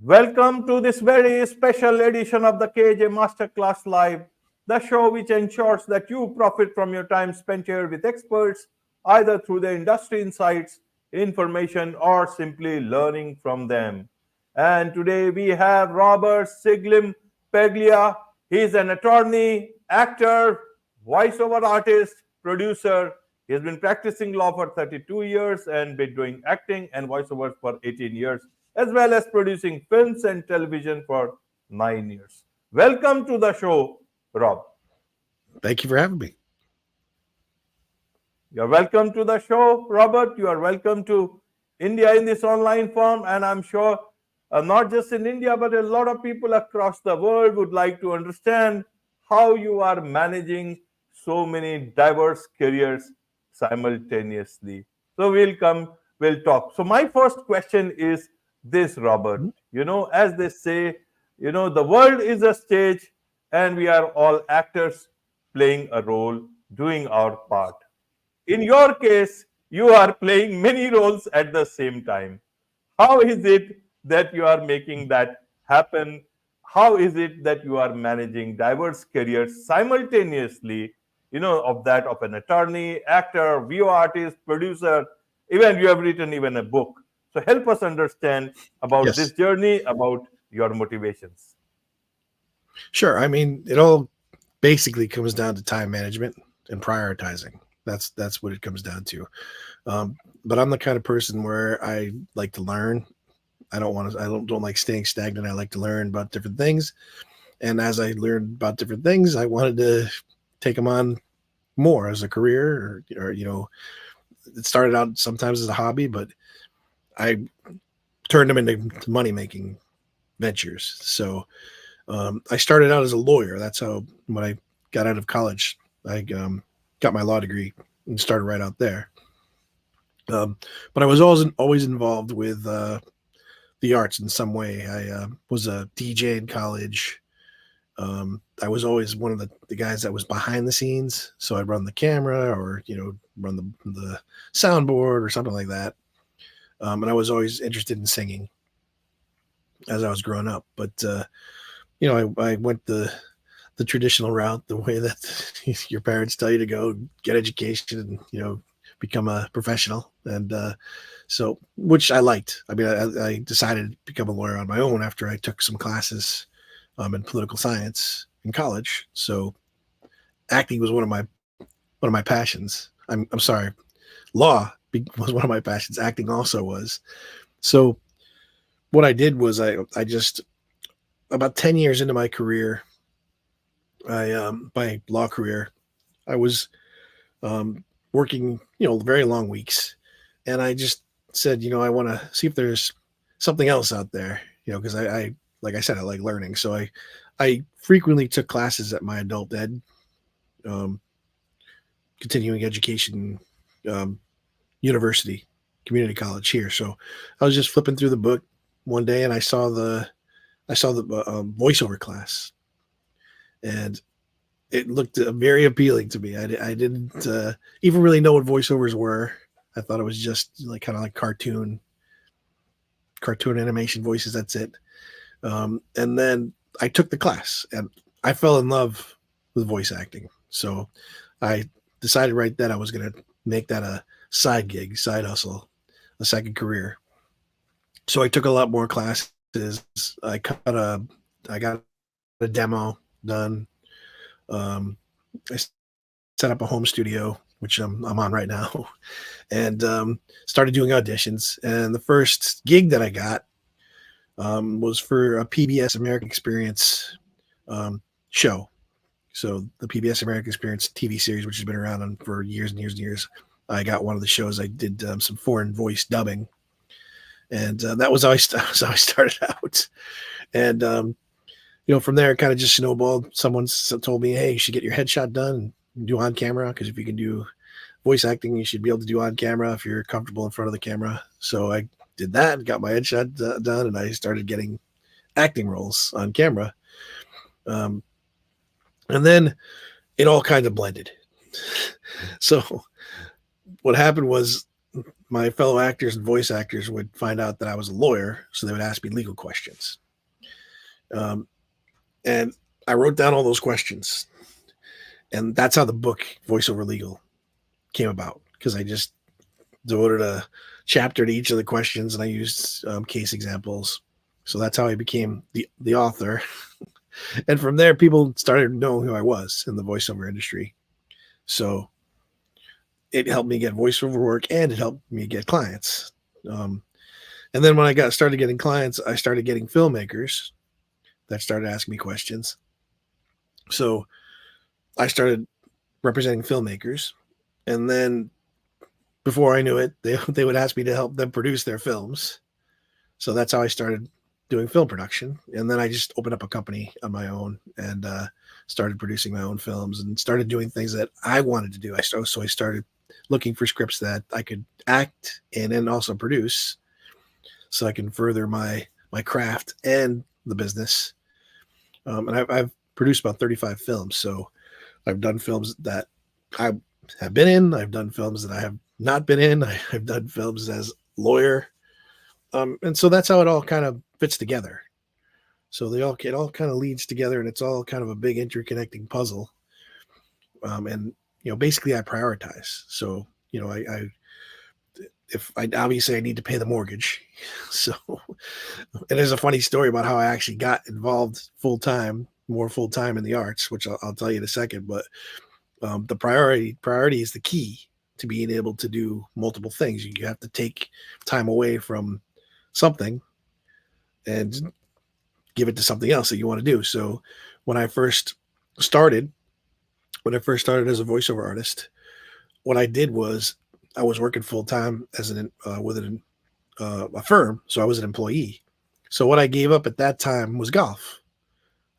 Welcome to this very special edition of the KAJ Masterclass Live, the show which ensures that you profit from your time spent here with experts, either through their industry insights, information, or simply learning from them. And today we have Robert Sciglimpaglia. He's an attorney, actor, voiceover artist, producer. He has been practicing law for 32 years and been doing acting and voiceovers for 18 years, as well as producing films and television for 9 years. Welcome to the show, Rob. Thank you for having me. You're welcome to the show, Robert. You are welcome to India in this online form. And I'm sure not just in India, but a lot of people across the world would like to understand how you are managing so many diverse careers simultaneously. So we'll talk. So my first question is this, Robert. As they say, the world is a stage and we are all actors playing a role, doing our part. In your case, you are playing many roles at the same time. How is it that you are making that happen? How is it that you are managing diverse careers simultaneously, of that of an attorney, actor, VO artist, producer, even you have written even a book. So help us understand about this Yes. journey, about your motivations. Sure. I mean, it all basically comes down to time management and prioritizing. That's what it comes down to. But I'm the kind of person where I like to learn. I don't like staying stagnant. I like to learn about different things. And as I learned about different things, I wanted to take them on more as a career or it started out sometimes as a hobby, but I turned them into money-making ventures. So I started out as a lawyer. That's how, when I got out of college, I got my law degree and started right out there. But I was always involved with the arts in some way. I was a DJ in college. I was always one of the guys that was behind the scenes. So I'd run the camera or, run the soundboard or something like that. And I was always interested in singing as I was growing up. But, I went the traditional route, the way that your parents tell you to go get education and, become a professional. And so, which I liked. I mean, I decided to become a lawyer on my own after I took some classes in political science in college. So acting was one of my passions. I'm sorry, law was one of my passions. Acting also was. So what I did was I just, about 10 years into my career, my law career, I was working, very long weeks. And I just said, I want to see if there's something else out there, because I like I said, I like learning. So I frequently took classes at my adult ed, continuing education, university, community college here. So I was just flipping through the book one day and I saw the voiceover class, and it looked very appealing to me. I didn't even really know what voiceovers were. I thought it was just kind of like cartoon animation voices. That's it. And then I took the class and I fell in love with voice acting. So I decided right then I was going to make that a side gig, side hustle, a second career. So I took a lot more classes. I got a demo done. I set up a home studio, which I'm on right now, and started doing auditions. And the first gig that I got was for a PBS American Experience show. So the PBS American Experience TV series, which has been around for years and years and years. I got one of the shows. I did some foreign voice dubbing, and that was how I started out. And from there, it kind of just snowballed. Someone told me, "Hey, you should get your headshot done and do on camera, because if you can do voice acting, you should be able to do on camera if you're comfortable in front of the camera." So I did that, got my headshot done, and I started getting acting roles on camera. And then it all kind of blended. So what happened was my fellow actors and voice actors would find out that I was a lawyer, so they would ask me legal questions. Um, and I wrote down all those questions, and that's how the book Voiceover Legal came about, because I just devoted a chapter to each of the questions, and I used case examples. So that's how I became the author. And from there, people started knowing who I was in the voiceover industry. So it helped me get voiceover work, and it helped me get clients. Um, and then when I started getting clients, I started getting filmmakers that started asking me questions. So I started representing filmmakers, and then before I knew it, they would ask me to help them produce their films. So that's how I started doing film production. And then I just opened up a company on my own, and started producing my own films and started doing things that I wanted to do. So I started looking for scripts that I could act in and also produce, so I can further my craft and the business. And I've produced about 35 films. So I've done films that I have been in. I've done films that I have not been in. I've done films as lawyer. And so that's how it all kind of fits together. So it all kind of leads together, and it's all kind of a big interconnecting puzzle. And basically I prioritize. So if I obviously I need to pay the mortgage. So, and there's a funny story about how I actually got involved more full time in the arts, which I'll tell you in a second. But the priority is the key to being able to do multiple things. You have to take time away from something and give it to something else that you want to do. So when I first started as a voiceover artist, what I did was I was working full time as a firm, so I was an employee. So what I gave up at that time was golf.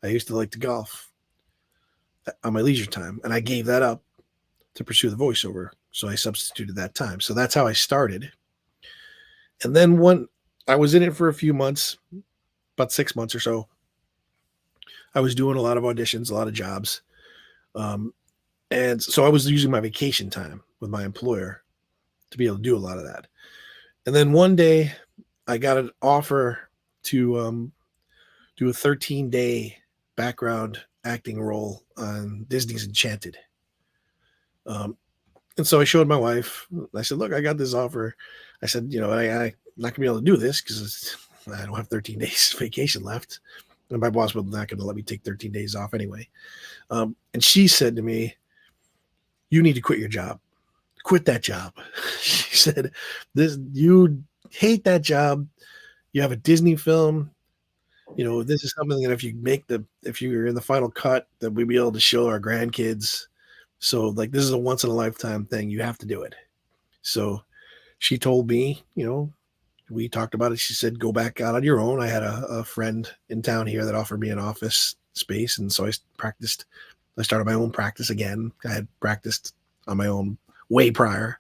I used to like to golf on my leisure time, and I gave that up to pursue the voiceover. So I substituted that time. So that's how I started. And then when I was in it for a few months, about 6 months or so, I was doing a lot of auditions, a lot of jobs. And so I was using my vacation time with my employer to be able to do a lot of that. And then one day I got an offer to do a 13-day background acting role on Disney's Enchanted. And so I showed my wife. I said, look, I got this offer. I said, I'm not going to be able to do this because I don't have 13 days vacation left. And my boss was not going to let me take 13 days off anyway. And she said to me, you need to quit your job. Quit that job. She said, you hate that job. You have a Disney film. This is something that if you're in the final cut, that we'd be able to show our grandkids. So this is a once in a lifetime thing. You have to do it. So she told me, we talked about it. She said, go back out on your own. I had a friend in town here that offered me an office space. And so I started my own practice again. I had practiced on my own way prior.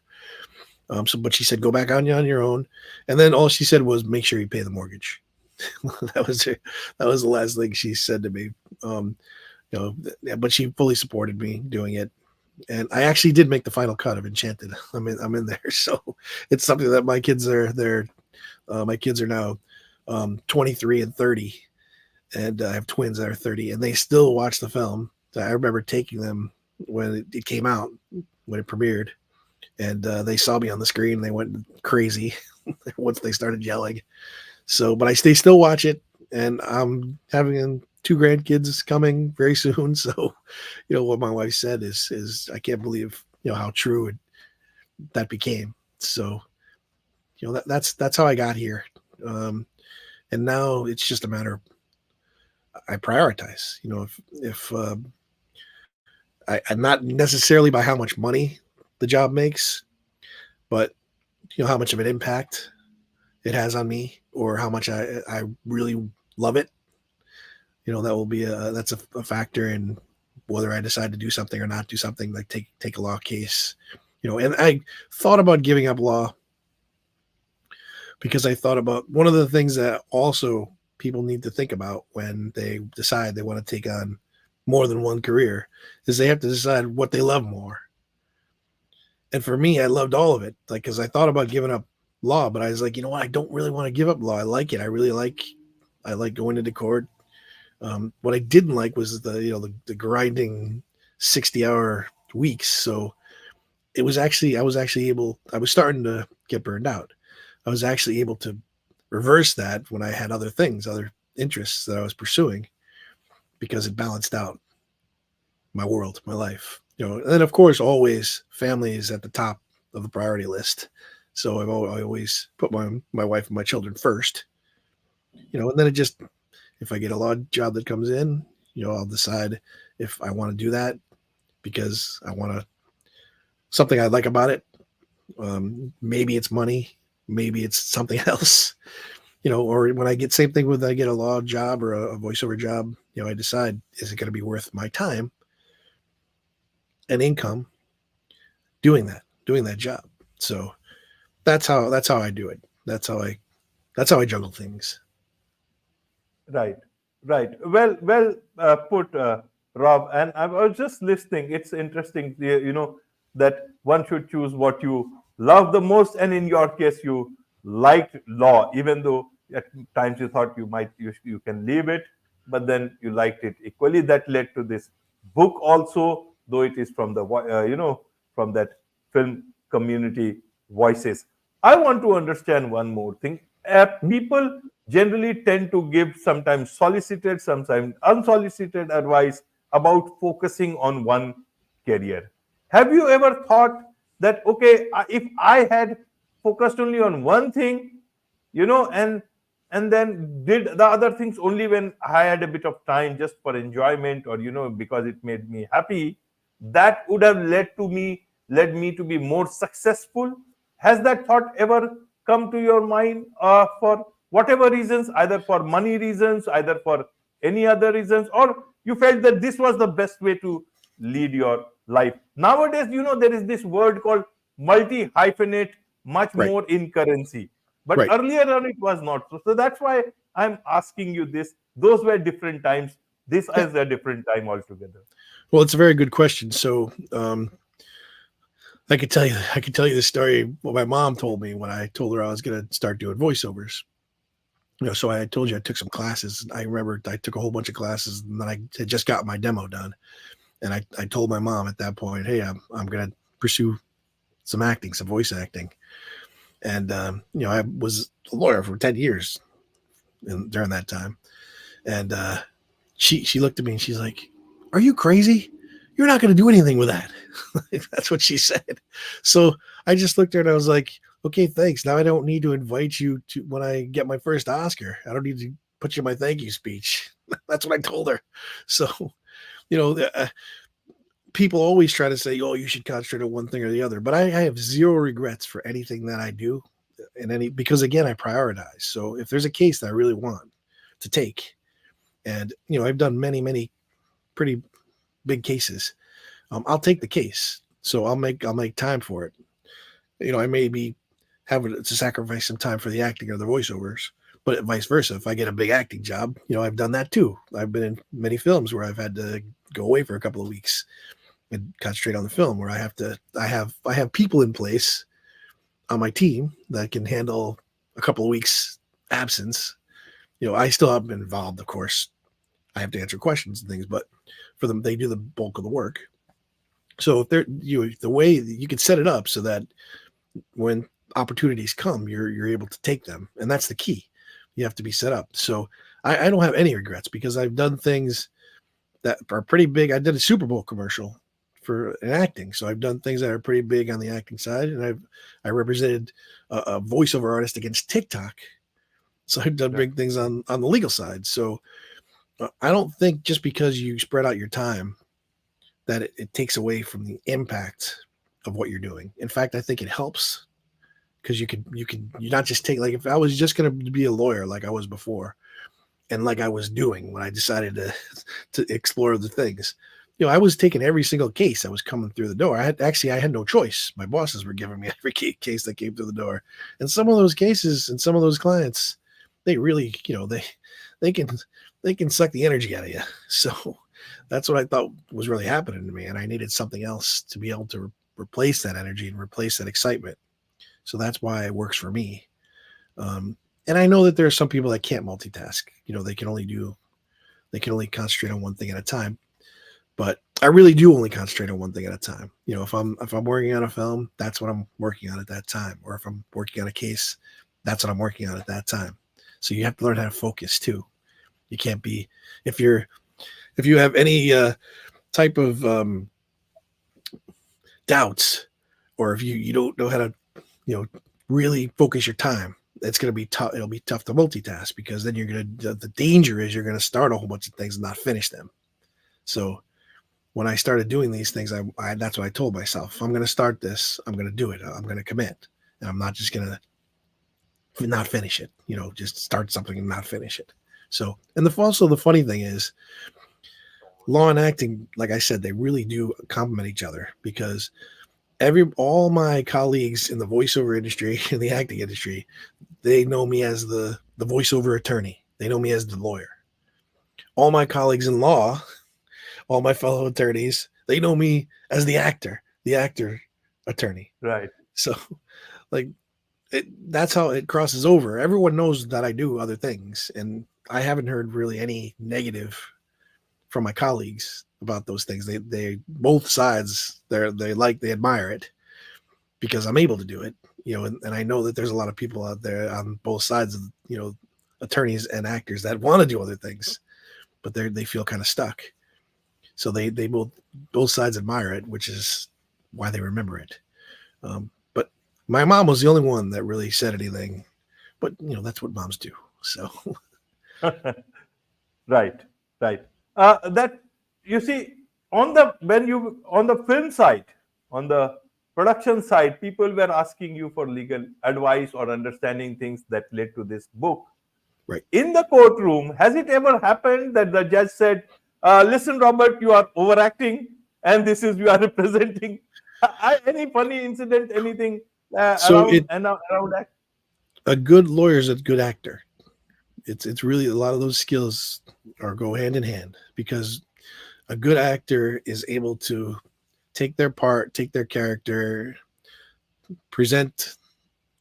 But she said, go back on your own. And then all she said was, make sure you pay the mortgage. That was the last thing she said to me. But she fully supported me doing it. And I actually did make the final cut of Enchanted. I'm in there. So it's something that my kids are now 23 and 30. And I have twins that are 30, and they still watch the film. I remember taking them when it came out, when it premiered, and they saw me on the screen. They went crazy once they started yelling. So, but they still watch it, and I'm having 2 grandkids coming very soon. So, what my wife said is I can't believe how true that became. So, that's how I got here, and now it's just a matter of I prioritize. If I'm not necessarily by how much money the job makes, but how much of an impact it has on me, or how much I really love it. That will be that's a factor in whether I decide to do something or not do something, like take a law case. And I thought about giving up law because I thought about one of the things that also people need to think about when they decide they want to take on more than one career is they have to decide what they love more. And for me, I loved all of it. Like, because I thought about giving up law, but I was like, you know what? I don't really want to give up law. I like it. I like going into court. What I didn't like was the grinding 60-hour weeks. So I was starting to get burned out. I was actually able to reverse that when I had other things, other interests that I was pursuing, because it balanced out my world, my life. And then of course, always family is at the top of the priority list. So I always put my wife and my children first. And then it just, if I get a law job that comes in, I'll decide if I want to do that because I want to something I like about it. Maybe it's money, maybe it's something else. Or when I get same thing with I get a law job or a voiceover job. I decide, is it going to be worth my time and income doing that job? So that's how I do it. That's how I juggle things. Right, right. Well put, Rob. And I was just listening. It's interesting, that one should choose what you love the most. And in your case, you liked law, even though at times you thought you can leave it, but then you liked it equally. That led to this book also, though it is from the from that film community, Voices. I want to understand one more thing. People generally tend to give sometimes solicited, sometimes unsolicited advice about focusing on one career. Have you ever thought that, okay, if I had focused only on one thing, and then did the other things only when I had a bit of time just for enjoyment, or because it made me happy, that would have led me to be more successful? Has that thought ever come to your mind, for whatever reasons, either for money reasons, either for any other reasons, or you felt that this was the best way to lead your life? Nowadays, there is this word called multi-hyphenate, much Right. more in currency, but Right. earlier on it was not so. So that's why I'm asking you this. Those were different times. This Yeah. is a different time altogether. Well, it's a very good question. So, I could tell you the story what my mom told me when I told her I was going to start doing voiceovers. So I told you I took some classes. I remember I took a whole bunch of classes, and then I had just got my demo done. And I told my mom at that point, hey, I'm going to pursue some acting, some voice acting. And, I was a lawyer for 10 years during that time. And she looked at me and she's like, are you crazy? You're not going to do anything with that. That's what she said. So I just looked at her and I was like, okay, thanks. Now I don't need to invite you to when I get my first Oscar. I don't need to put you in my thank you speech. That's what I told her. So, you know, people always try to say, oh, you should concentrate on one thing or the other. But I have zero regrets for anything that I do because again, I prioritize. So if there's a case that I really want to take, and, I've done many, many pretty big cases, I'll take the case. So I'll make time for it. I may be having to sacrifice some time for the acting or the voiceovers, but vice versa. If I get a big acting job, I've done that too. I've been in many films where I've had to go away for a couple of weeks and concentrate on the film, where I have people in place on my team that can handle a couple of weeks absence. I still have been involved, of course. I have to answer questions and things, but for them, they do the bulk of the work. So if the way you can set it up so that when opportunities come, you're able to take them, and that's the key. You have to be set up. So I don't have any regrets because I've done things that are pretty big. I did a Super Bowl commercial for an acting, so I've done things that are pretty big on the acting side, and I represented a voiceover artist against TikTok. So I've done Right. big things on the legal side. So I don't think just because you spread out your time that it takes away from the impact of what you're doing. In fact, I think it helps because you not just take, like, if I was just going to be a lawyer like I was before and like I was doing when I decided to explore the things, I was taking every single case that was coming through the door. I had no choice. My bosses were giving me every case that came through the door, and some of those cases and some of those clients, they really, they can suck the energy out of you. So that's what I thought was really happening to me, and I needed something else to be able to replace that energy and replace that excitement. So that's why it works for me. And I know that there are some people that can't multitask. They can only concentrate on one thing at a time. But I really do only concentrate on one thing at a time. If I'm working on a film, that's what I'm working on at that time. Or if I'm working on a case, that's what I'm working on at that time. So you have to learn how to focus too. You can't be if you have any type of doubts, or if you don't know how to really focus your time, it's going to be tough. It'll be tough to multitask, because then the danger is you're going to start a whole bunch of things and not finish them. So when I started doing these things, I that's what I told myself. If I'm going to start this, I'm going to do it. I'm going to commit, and I'm not just going to not finish it. Just start something and not finish it. So, and also the funny thing is, law and acting, like I said, they really do complement each other, because all my colleagues in the voiceover industry, in the acting industry, they know me as the voiceover attorney. They know me as the lawyer. All my colleagues in law, all my fellow attorneys, they know me as the actor attorney. Right. So, that's how it crosses over. Everyone knows that I do other things, and I haven't heard really any negative from my colleagues about those things. They both sides, they admire it, because I'm able to do it, and I know that there's a lot of people out there on both sides of, attorneys and actors that want to do other things, but they feel kind of stuck. So they both sides admire it, which is why they remember it. But my mom was the only one that really said anything, but that's what moms do. So Right. That, you see, on the film side, on the production side, people were asking you for legal advice or understanding things that led to this book. right. In the courtroom, has it ever happened that the judge said, listen, Robert, you are overacting, and this is you are representing? Any funny incident, anything So around that? a good lawyer is a good actor. It's really, a lot of those skills go hand in hand, because a good actor is able to take their part, take their character, present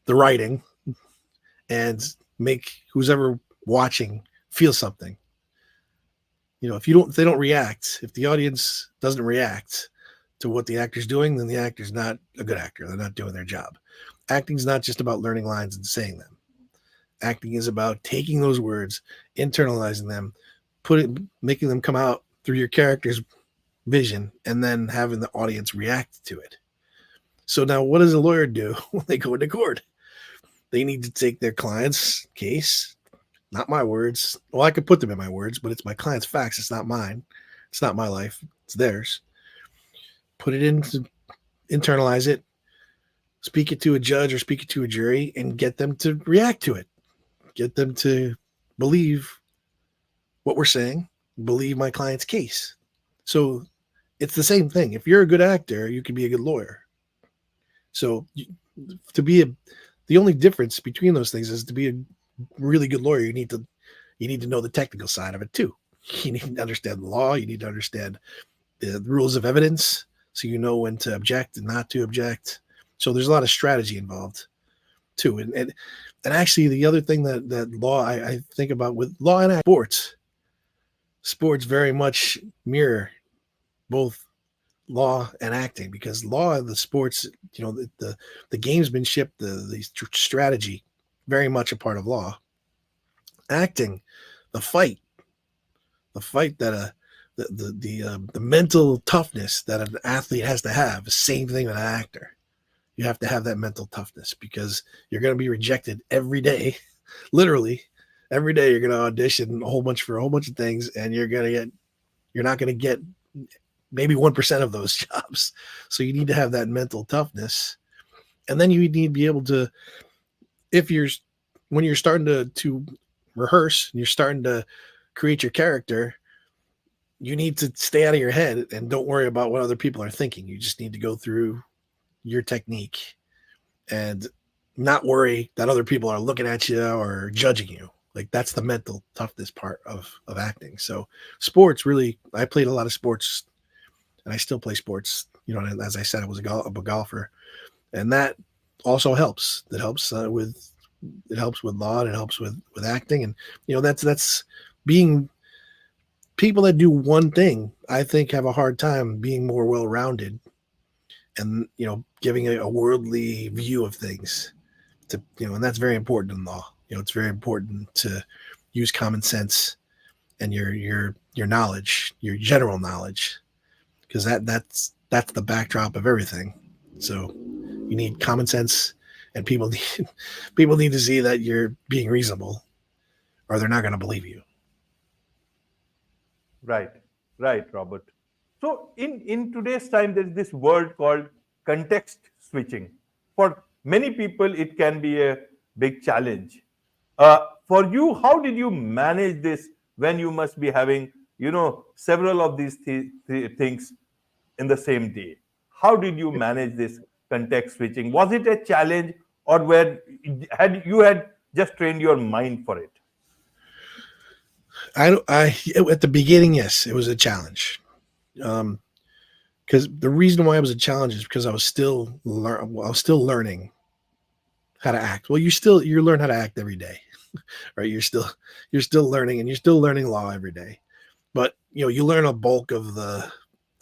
the writing, and make who's ever watching feel something. If they don't react, if the audience doesn't react to what the actor's doing, then the actor's not a good actor. They're not doing their job. Acting's not just about learning lines and saying them. Acting is about taking those words, internalizing them, making them come out through your character's vision, and then having the audience react to it. So now, what does a lawyer do when they go into court? They need to take their client's case, not my words. Well, I could put them in my words, but it's my client's facts. It's not mine. It's not my life. It's theirs. Put it into, internalize it, speak it to a judge or speak it to a jury, and get them to react to it. Get them to believe what we're saying, believe my client's case. So it's the same thing. If you're a good actor, you can be a good lawyer. So the only difference between those things is, to be a really good lawyer, you need to know the technical side of it too. You need to understand the law. You need to understand the rules of evidence, so you know when to object and not to object. So there's a lot of strategy involved too. And actually, the other thing that law, I think about with law and sports very much mirror both law and acting, because law and the sports, the gamesmanship, the strategy, very much a part of law. Acting, the fight that the mental toughness that an athlete has to have, the same thing with an actor. You have to have that mental toughness, because you're going to be rejected every day. Literally every day you're going to audition for a whole bunch of things, and you're not going to get maybe 1% of those jobs. So you need to have that mental toughness. And then you need to be able to, when you're starting to rehearse and you're starting to create your character, you need to stay out of your head and don't worry about what other people are thinking. You just need to go through your technique and not worry that other people are looking at you or judging you. Like, that's the mental toughness part of acting. So sports, really, I played a lot of sports, and I still play sports. And as I said, I was a golfer, and that also helps. That helps with it helps with law, and it helps with acting, and that's being people that do one thing. I think have a hard time being more well rounded, and giving a worldly view of things. And that's very important in law. It's very important to use common sense and your knowledge, your general knowledge, because that's the backdrop of everything. So you need common sense, and people need to see that you're being reasonable, or they're not going to believe you. Right, right, Robert. So in today's time, there is this word called context switching. For many people, it can be a big challenge. For you, how did you manage this when you must be having, several of these things in the same day? How did you manage this context switching? Was it a challenge, or where had just trained your mind for it? I At the beginning, yes, it was a challenge. Because the reason why it was a challenge is because I was still learning how to act. Well, you learn how to act every day, right? You're still learning, and you're still learning law every day. But you learn a bulk of the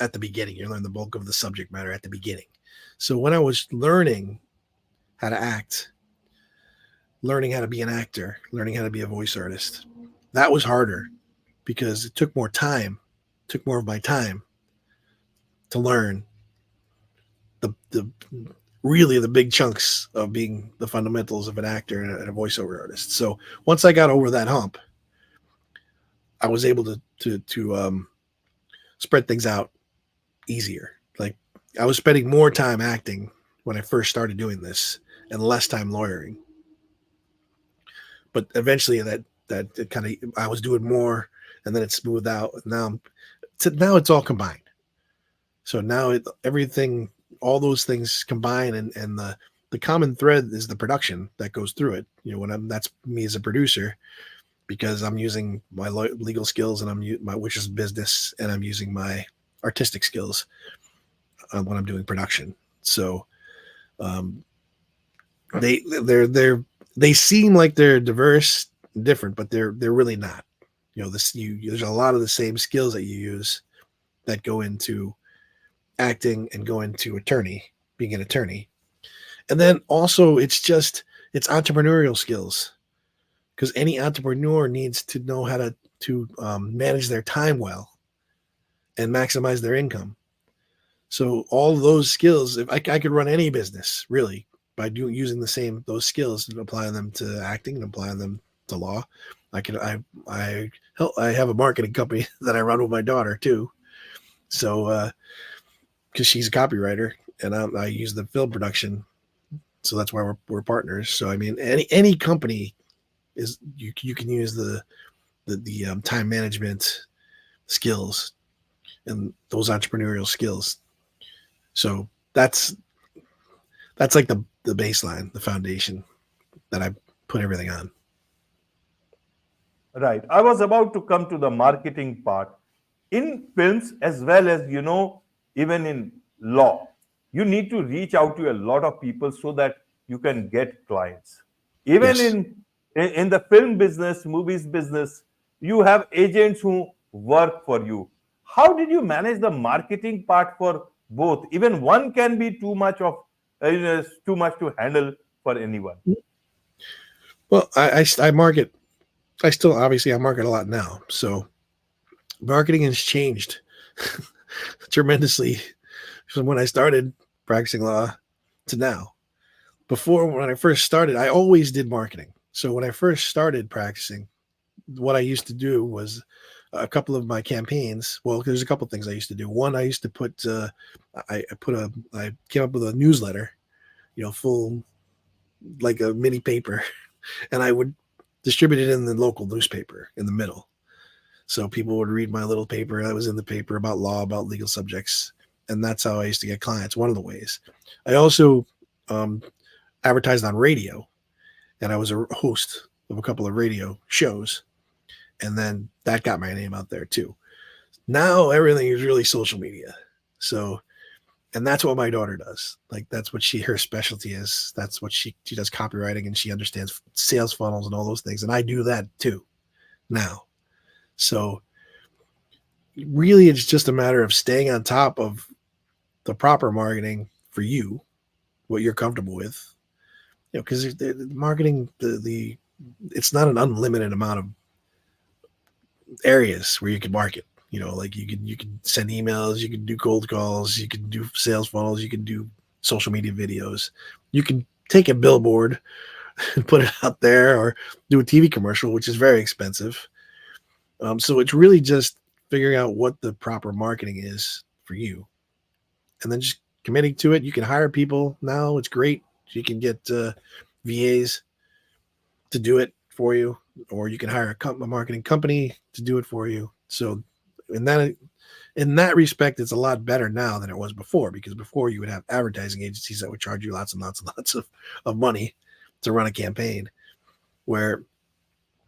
at the beginning. You learn the bulk of the subject matter at the beginning. So when I was learning how to act, learning how to be an actor, learning how to be a voice artist, that was harder because it took more time, took more of my time to learn the really the big chunks of being the fundamentals of an actor and a voiceover artist. So once I got over that hump, I was able to spread things out easier. Like I was spending more time acting when I first started doing this and less time lawyering. But eventually that it kind of I was doing more, and then it smoothed out. Now it's all combined. So now everything, all those things combine, and the common thread is the production that goes through it. That's me as a producer, because I'm using my legal skills, and which is business, and I'm using my artistic skills when I'm doing production. So um, they seem like they're diverse, different, but they're really not. There's a lot of the same skills that you use that go into acting and go into being an attorney. And then also it's entrepreneurial skills, because any entrepreneur needs to know how to manage their time well and maximize their income. So all those skills, if I could run any business really by using those skills and applying them to acting and applying them to law. I have a marketing company that I run with my daughter too. So because she's a copywriter, and I use the film production, so that's why we're partners. So I mean, any company is you can use the time management skills and those entrepreneurial skills. So that's like the baseline, the foundation that I put everything on. Right. I was about to come to the marketing part. In films, as well as, even in law, you need to reach out to a lot of people so that you can get clients. Even Yes. in the film business, movies business, you have agents who work for you. How did you manage the marketing part for both? Even one can be too much too much to handle for anyone. Well, I market. I market a lot now. So marketing has changed tremendously from when I started practicing law to now. Before, when I first started, I always did marketing. So when I first started practicing, what I used to do was a couple of my campaigns. Well, there's a couple of things I used to do. One, I used to put I came up with a newsletter, full, like a mini paper, and I would distribute it in the local newspaper in the middle. So people would read my little paper that was in the paper about law, about legal subjects. And that's how I used to get clients. One of the ways. I also advertised on radio, and I was a host of a couple of radio shows. And then that got my name out there too. Now everything is really social media. So And that's what my daughter does. Like that's what her specialty is. That's what she does, copywriting, and she understands sales funnels and all those things. And I do that too now. So really it's just a matter of staying on top of the proper marketing for you, what you're comfortable with. Because the marketing, the it's not an unlimited amount of areas where you can market. Like you can send emails, you can do cold calls, you can do sales funnels, you can do social media videos, you can take a billboard and put it out there, or do a TV commercial, which is very expensive. So it's really just figuring out what the proper marketing is for you, and then just committing to it. You can hire people now; it's great. You can get VAs to do it for you, or you can hire a marketing company to do it for you. So, in that respect, it's a lot better now than it was before, because before you would have advertising agencies that would charge you lots and lots and lots of money to run a campaign, where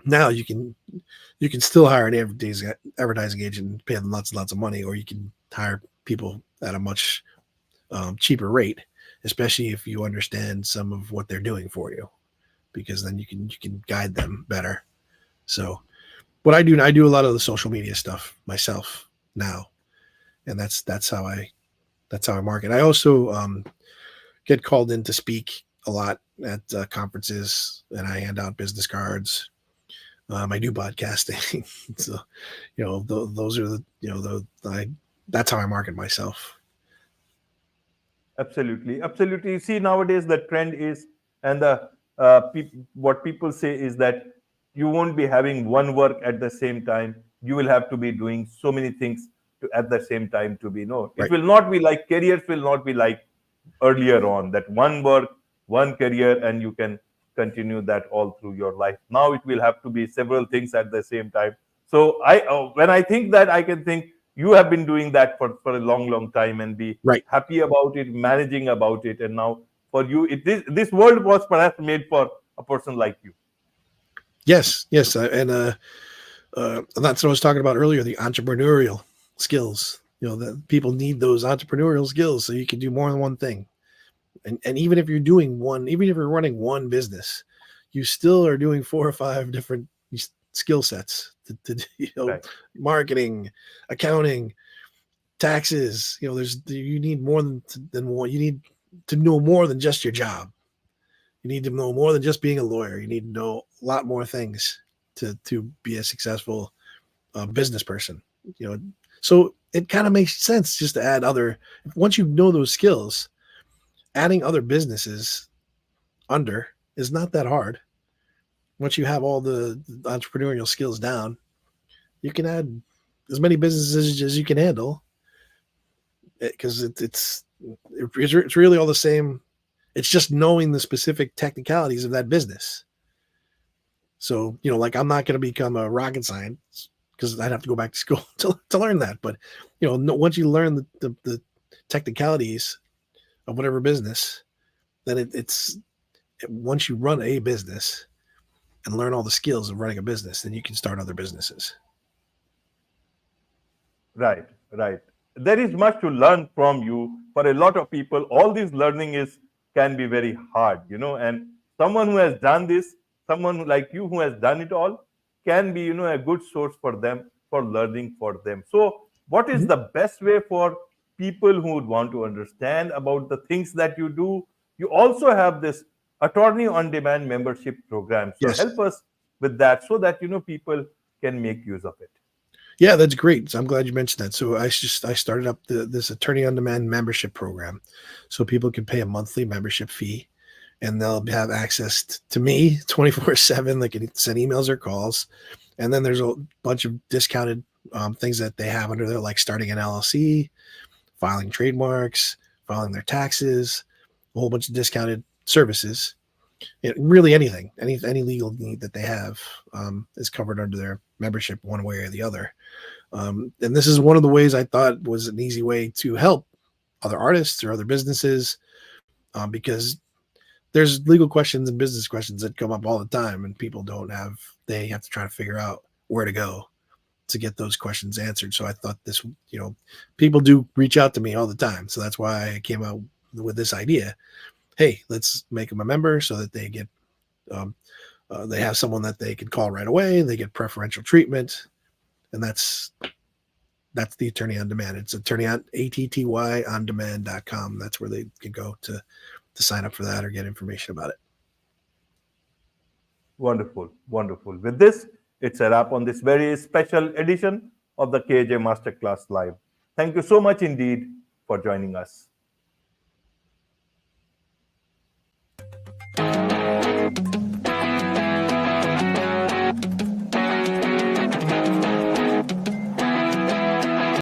now you can still hire an advertising agent and pay them lots and lots of money, or you can hire people at a much cheaper rate, especially if you understand some of what they're doing for you, because then you can guide them better. So what I do a lot of the social media stuff myself now, and that's how I market. I also get called in to speak a lot at conferences, and I hand out business cards. I do podcasting, so those are that's how I market myself. Absolutely, absolutely. You see, nowadays the trend is, and the what people say is that you won't be having one work at the same time. You will have to be doing so many things at the same time to be. No, it Right. will not be like careers will not be like earlier on, that one work, one career, and you can continue that all through your life. Now it will have to be several things at the same time. So when I think that, I can think you have been doing that for a long time and be Right. happy about it, managing about it, and now for you, this world was perhaps made for a person like you. Yes. And that's what I was talking about earlier, the entrepreneurial skills. That people need those entrepreneurial skills so you can do more than one thing. And even if you're running one business, you still are doing 4 or 5 different skill sets to Right. marketing, accounting, taxes. You need more than one. You need to know more than just your job. You need to know more than just being a lawyer. You need to know a lot more things to be a successful business person. So it kind of makes sense just to add once you know those skills, adding other businesses under is not that hard. Once you have all the entrepreneurial skills down, you can add as many businesses as you can handle, because it's really all the same. It's just knowing the specific technicalities of that business. So, like I'm not going to become a rocket scientist because I'd have to go back to school to learn that. But, once you learn the technicalities of whatever business, then it's once you run a business and learn all the skills of running a business, then you can start other businesses. Right, right. There is much to learn from you. For a lot of people, all this learning is can be very hard, and someone who has done this, someone like you who has done it all, can be, a good source for them for learning for them. So, what is Mhm. the best way for people who would want to understand about the things that you do? You also have this attorney on demand membership program. So, Yes. help us with that so that people can make use of it. Yeah, that's great. So I'm glad you mentioned that. So I started up this attorney on demand membership program, so people can pay a monthly membership fee, and they'll have access to me 24/7. They can send emails or calls, and then there's a bunch of discounted things that they have under there, like starting an LLC, filing trademarks, filing their taxes, a whole bunch of discounted services. Really anything, any legal need that they have is covered under their membership one way or the other. And this is one of the ways I thought was an easy way to help other artists or other businesses, because there's legal questions and business questions that come up all the time, and people they have to try to figure out where to go. to get those questions answered. So I thought this, people do reach out to me all the time. So that's why I came out with this idea. Hey, let's make them a member so that they have someone that they can call right away. They get preferential treatment, and that's the Attorney on Demand. It's attorney on attyondemand.com. That's where they can go to sign up for that or get information about it. Wonderful, wonderful. With this, it's a wrap on this very special edition of the KAJ Masterclass Live. Thank you so much indeed for joining us.